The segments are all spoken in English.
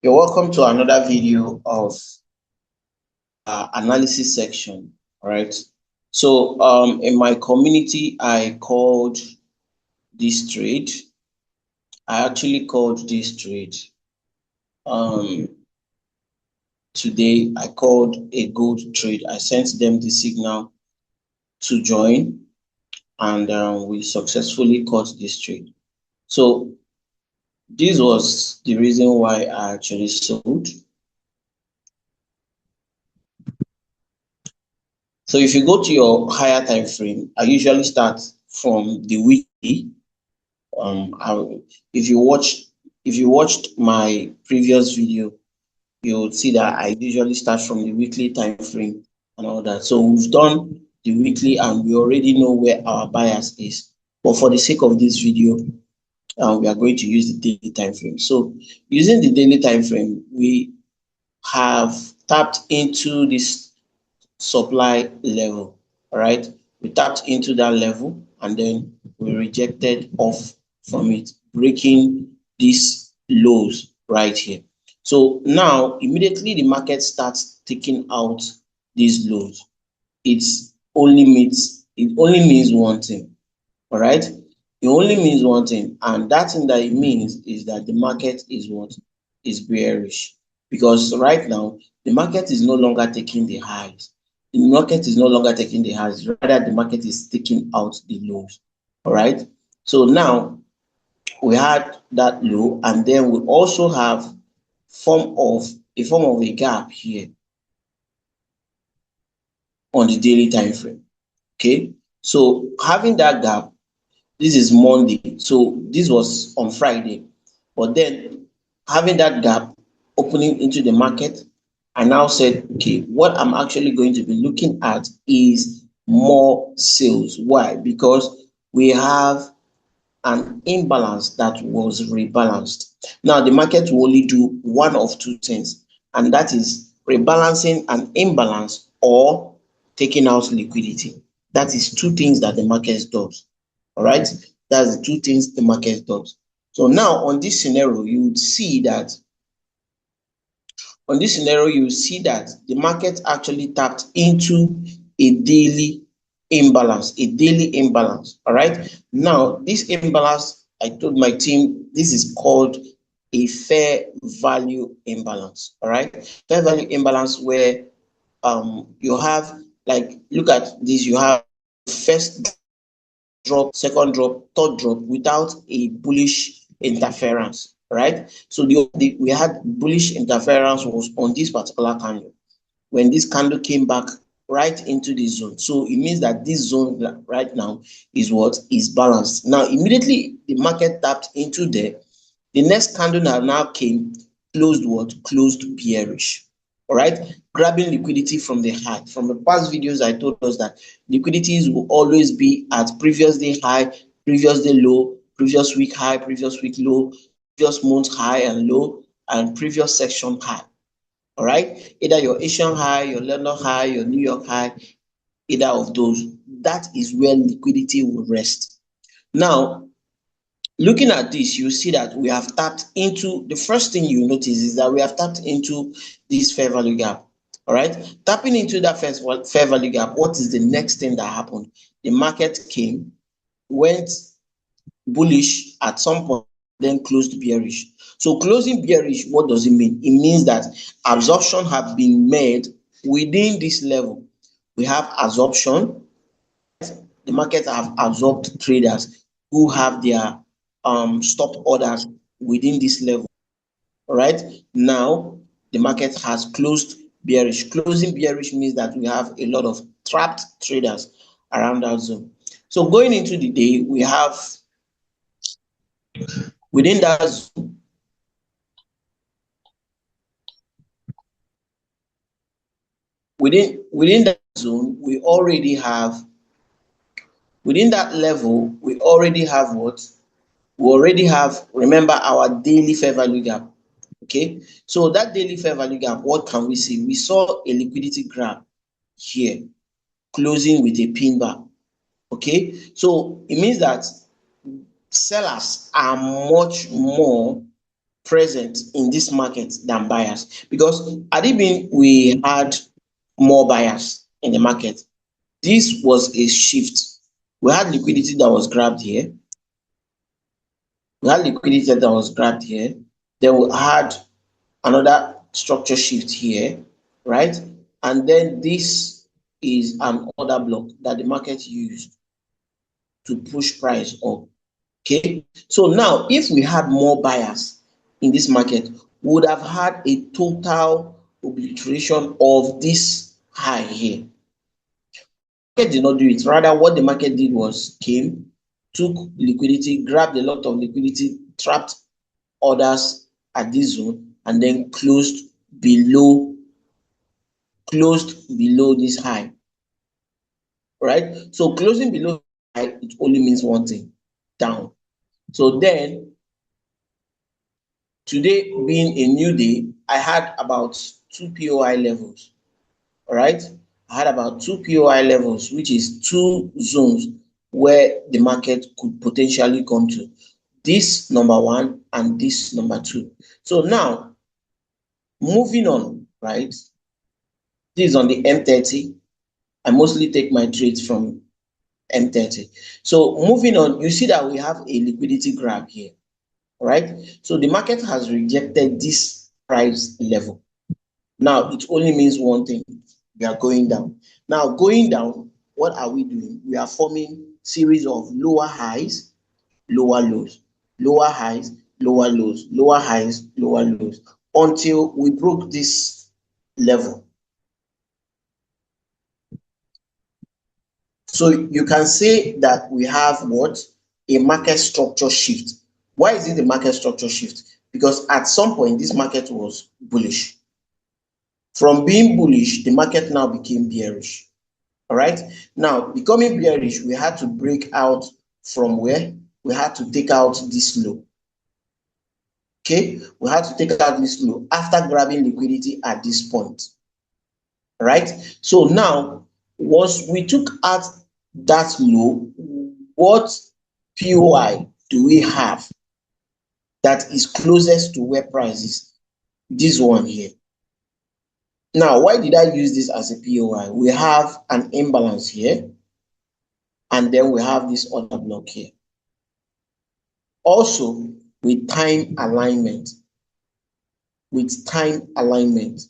You're welcome to another video of analysis section. All right. So in my community, I called this trade. I actually called this trade. Today I called a gold trade. I sent them the signal to join, and we successfully caught this trade. So this was the reason why I actually sold. So if you go to your higher time frame, I usually start from the weekly. If you watched my previous video, you'll see that I usually start from the weekly time frame and all that. So we've done the weekly and we already know where our bias is. But for the sake of this video, we are going to use the daily time frame. So using the daily time frame, we have tapped into this supply level. All right, we tapped into that level and then we rejected off from it, breaking these lows right here. So now immediately the market starts taking out these lows. It only means one thing. All right, it only means one thing, and that thing that it means is that the market is what is bearish, because right now the market is no longer taking the highs. The market is no longer taking the highs, rather the market is taking out the lows. All right, so now we had that low, and then we also have form of a gap here on the daily time frame. Okay, so having that gap, this is Monday, so this was on Friday, but then having that gap opening into the market, I now said, okay, what I'm actually going to be looking at is more sales. Why? Because we have an imbalance that was rebalanced. Now the market will only do one of two things, and that is rebalancing an imbalance or taking out liquidity. That is two things that the market does. All right, that's the two things the market does. So now on this scenario, you would see that the market actually tapped into a daily imbalance, All right, now this imbalance, I told my team, this is called a fair value imbalance. All right, fair value imbalance, where you have, like, look at this, you have first drop, second drop, third drop without a bullish interference, right? So we had bullish interference was on this particular candle. When this candle came back right into this zone, so it means that this zone right now is what is balanced. Now immediately the market tapped into there. The next candle that now came closed what? Closed bearish. All right, grabbing liquidity from the high. From the past videos, I told us that liquidities will always be at previous day high, previous day low, previous week high, previous week low, previous month high and low, and previous section high. All right, either your Asian high, your London high, your New York high, either of those. That is where liquidity will rest. Now, looking at this, you see that we have tapped into, the first thing you notice is that we have tapped into this fair value gap. All right, tapping into that fair value gap, what is the next thing that happened? The market came, went bullish at some point, then closed bearish. So closing bearish, what does it mean? It means that absorption have been made within this level. We have absorption. The market have absorbed traders who have their stop orders within this level. All right, now the market has closed bearish. Closing bearish means that we have a lot of trapped traders around that zone. So going into the day, we have within that zone, within that zone, we already have, within that level, we already have what? We already have, remember, our daily fair value gap. Okay, so that daily fair value gap, what can we see? We saw a liquidity grab here, closing with a pin bar. Okay, so it means that sellers are much more present in this market than buyers, because had it been we had more buyers in the market, this was a shift. We had liquidity that was grabbed here. We had liquidity that was grabbed here. Then we had another structure shift here, right? And then this is an order block that the market used to push price up. Okay, so now if we had more buyers in this market, we would have had a total obliteration of this high here. The market did not do it. Rather, what the market did was came, took liquidity, grabbed a lot of liquidity, trapped orders at this zone, and then closed below this high. Right? So closing below high, it only means one thing: down. So then, today being a new day, I had about 2 POI levels. All right, I had about 2 POI levels, which is 2 zones where the market could potentially come to. This number 1 and this number 2. So now, moving on, right? This is on the M30. I mostly take my trades from M30. So moving on, you see that we have a liquidity grab here. All right, so the market has rejected this price level. Now it only means one thing: we are going down. Now going down, what are we doing? We are forming series of lower highs, lower lows, lower highs, lower lows, lower highs, lower lows, until we broke this level. So you can say that we have what? A market structure shift. Why is it a market structure shift? Because at some point this market was bullish. From being bullish, the market now became bearish. All right. Now, becoming bearish, we had to break out from where? We had to take out this low. Okay. We had to take out this low after grabbing liquidity at this point. All right. So now, once we took out that low, what POI do we have that is closest to where price is? This one here. Now, why did I use this as a POI? We have an imbalance here, and then we have this other block here. Also, with time alignment. With time alignment.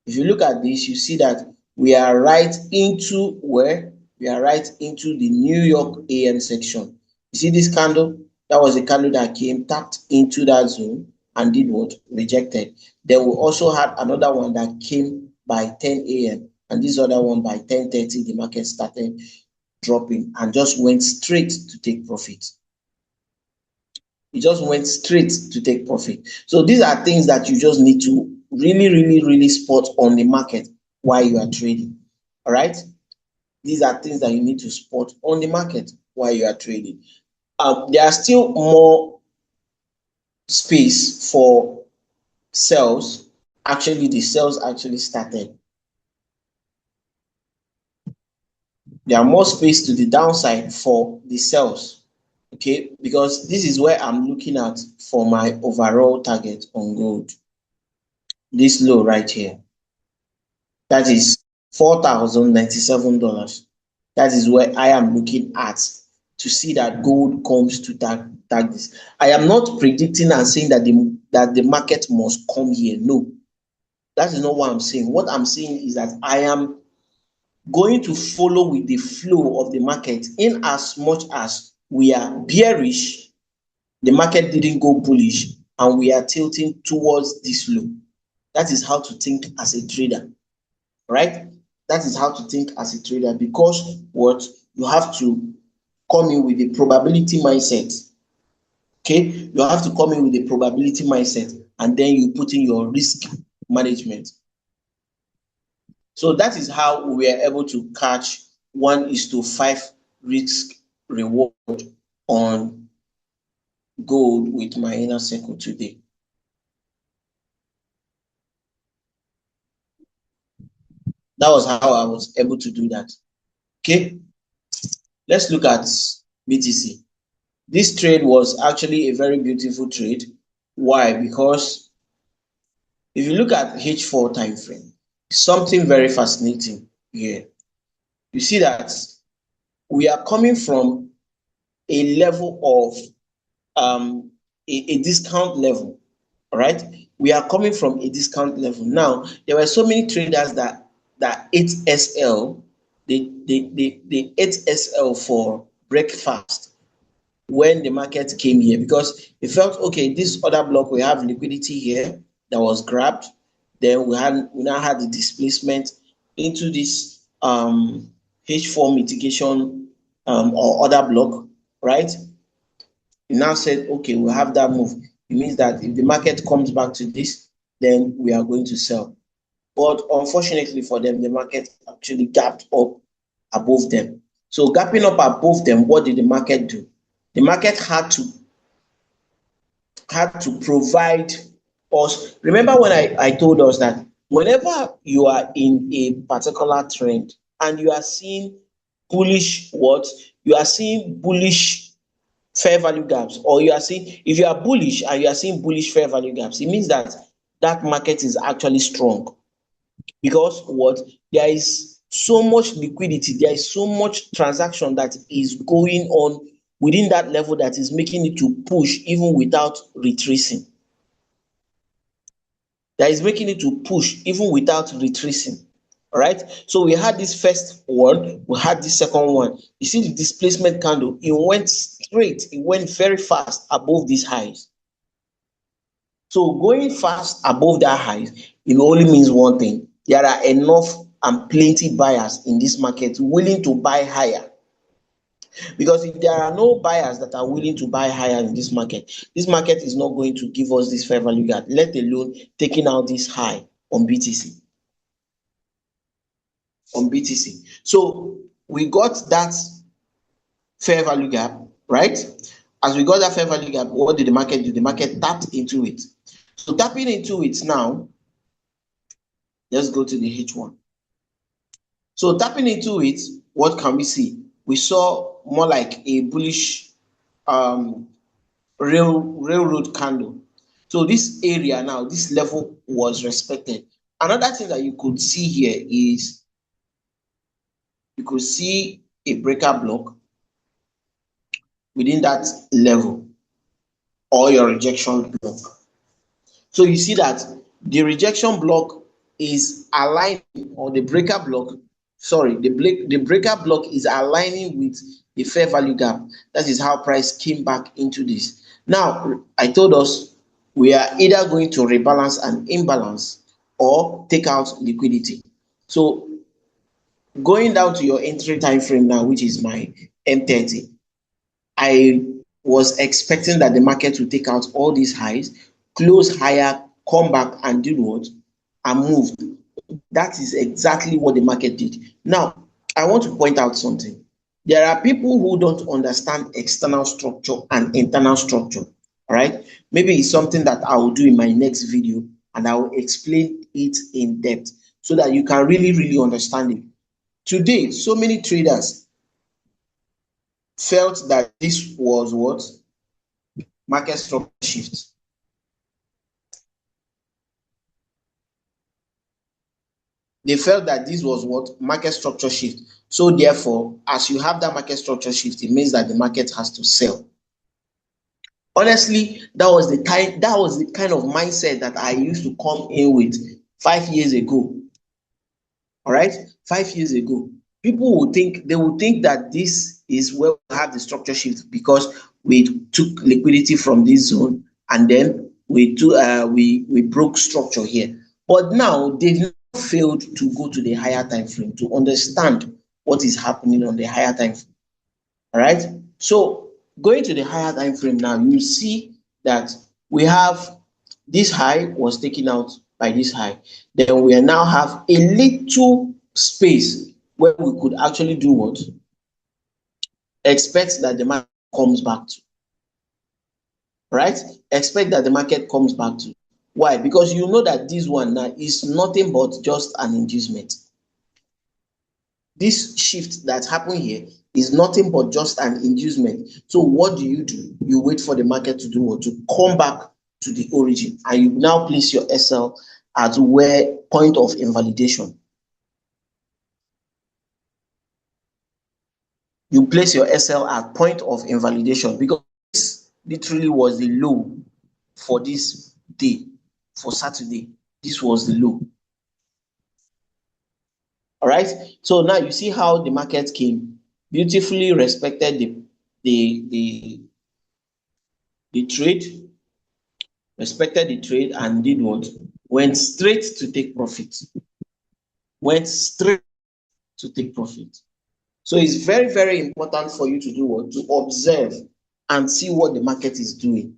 If you look at this, you see that we are right into where? We are right into the New York AM section. You see this candle? That was a candle that came, tapped into that zone and did what? Rejected. Then we also had another one that came by 10 a.m. and this other one by 10:30, the market started dropping and just went straight to take profit. It just went straight to take profit. So these are things that you just need to really spot on the market while you are trading. All right? These are things that you need to spot on the market while you are trading. There are still more space for sales. Actually, the sales actually started. There are more space to the downside for the sales. Okay, because this is where I'm looking at for my overall target on gold. This low right here. That is $4,097. That is where I am looking at to see that gold comes to tag this. I am not predicting and saying that the market must come here. No, that is not what I'm saying. What I'm saying is that I am going to follow with the flow of the market in as much as we are bearish, the market didn't go bullish, and we are tilting towards this low. That is how to think as a trader, right? That is how to think as a trader, because what you have to come in with a probability mindset. Okay, you have to come in with a probability mindset, and then you put in your risk management. So that is how we are able to catch 1:5 risk reward on gold with my inner circle today. That was how I was able to do that. Okay, let's look at BTC. This trade was actually a very beautiful trade. Why? Because if you look at H4 time frame, something very fascinating here. You see that we are coming from a level of a discount level, all right? We are coming from a discount level. Now, there were so many traders that ate SL, they ate SL for breakfast when the market came here, because they felt, okay, this other block, we have liquidity here that was grabbed. Then we now had the displacement into this H4 mitigation or other block, right? You now said, okay, we'll have that move. It means that if the market comes back to this, then we are going to sell. But unfortunately for them, the market actually gapped up above them. So gapping up above them, what did the market do? The market had to provide us. Remember when I told us that whenever you are in a particular trend and you are seeing bullish what? You are seeing bullish fair value gaps, or you are seeing, if you are bullish and you are seeing bullish fair value gaps, it means that that market is actually strong. Because what? There is so much liquidity, there is so much transaction that is going on within that level that is making it to push even without retracing. That is making it to push even without retracing. All right. So we had this first one, we had this second one. You see the displacement candle, it went straight, it went very fast above these highs. So going fast above that high, it only means one thing: there are enough and plenty buyers in this market willing to buy higher. Because if there are no buyers that are willing to buy higher in this market is not going to give us this fair value gap, let alone taking out this high on BTC. So we got that fair value gap, right? As we got that fair value gap, what did the market do? The market tapped into it. So tapping into it now, let's go to the H1. So tapping into it, what can we see? We saw more like a bullish railroad candle. So this area now, this level was respected. Another thing that you could see here is you could see a breaker block within that level, or your rejection block. So you see that the rejection block is aligning, or the breaker block, sorry, the breaker block is aligning with the fair value gap. That is how price came back into this. Now, I told us we are either going to rebalance and imbalance or take out liquidity. So going down to your entry time frame now, which is my M30, I was expecting that the market will take out all these highs, close higher, come back and do what? And move. That is exactly what the market did. Now, I want to point out something. There are people who don't understand external structure and internal structure. All right. Maybe it's something that I will do in my next video, and I will explain it in depth so that you can really understand it. Today, so many traders felt that this was what? Market structure shift. They felt that this was what? Market structure shift. So therefore, as you have that market structure shift, it means that the market has to sell. Honestly, that was the kind of mindset that I used to come in with 5 years ago. All right, 5 years ago. People would think that this is where we have the structure shift because we took liquidity from this zone and then we broke structure here. But now they've failed to go to the higher time frame to understand what is happening on the higher time frame. All right. So going to the higher time frame now, you see that we have this high was taken out by this high. Then we now have a little space where we could actually do what? Expect that the market comes back to. Right? Expect that the market comes back to. Why? Because you know that this one now is nothing but just an inducement. This shift that happened here is nothing but just an inducement. So what do? You wait for the market to do what? To come back to the origin, and you now place your SL at where point of invalidation. You place your SL at point of invalidation because this literally was the low for this day, for Saturday. This was the low. All right. So now you see how the market came, beautifully respected the trade, respected the trade, and did what? Went straight to take profit. Went straight to take profit. So it's very, very important for you to do what? To observe and see what the market is doing.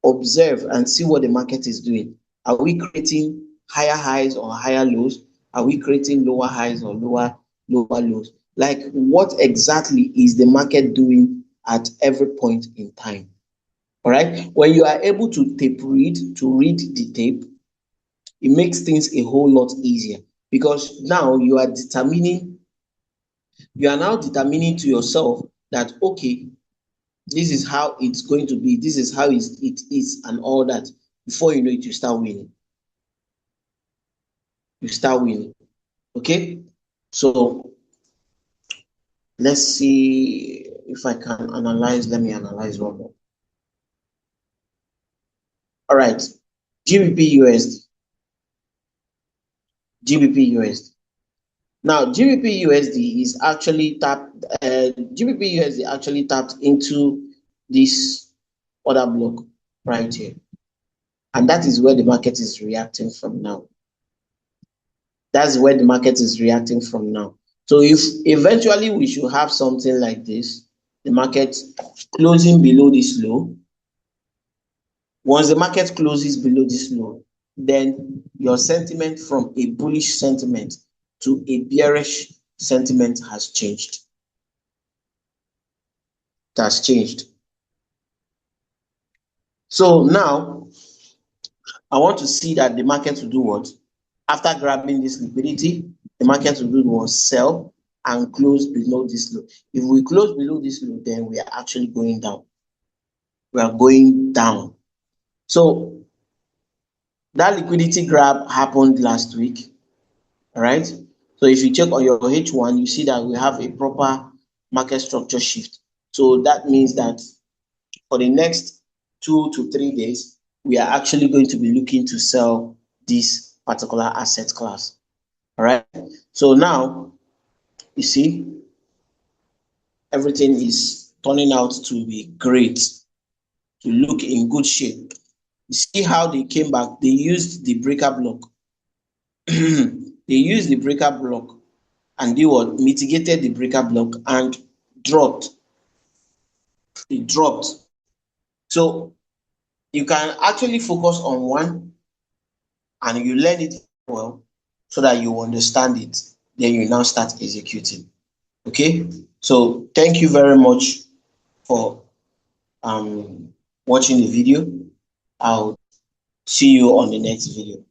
Observe and see what the market is doing. Are we creating higher highs or higher lows? Are we creating lower highs or lower lows? Like, what exactly is the market doing at every point in time? All right. When you are able to read the tape, it makes things a whole lot easier, because now you are now determining to yourself that, okay, this is how it's going to be, this is how it is, and all that. Before you know it, you start winning. Okay. So let's see if I can analyze. Let me analyze one more. All right. GBP USD. Now, GBP USD is actually tapped. GBP USD actually tapped into this order block right here, and that is where the market is reacting from now. That's where the market is reacting from now. So if eventually we should have something like this, the market closing below this low. Once the market closes below this low, then your sentiment from a bullish sentiment to a bearish sentiment has changed. It has changed. So now I want to see that the market will do what? After grabbing this liquidity, the market will do what? Sell and close below this low. If we close below this low, then we are actually going down. We are going down. So that liquidity grab happened last week. All right. So if you check on your H1, you see that we have a proper market structure shift. So that means that for the next 2 to 3 days, we are actually going to be looking to sell this particular asset class. All right. So now you see everything is turning out to be great, to look in good shape. You see how they came back. They used the breaker block. They used the breaker block, and they mitigated the breaker block and dropped. It dropped. So you can actually focus on one and you learn it well so that you understand it. Then you now start executing. Okay. So thank you very much for watching the video. I'll see you on the next video.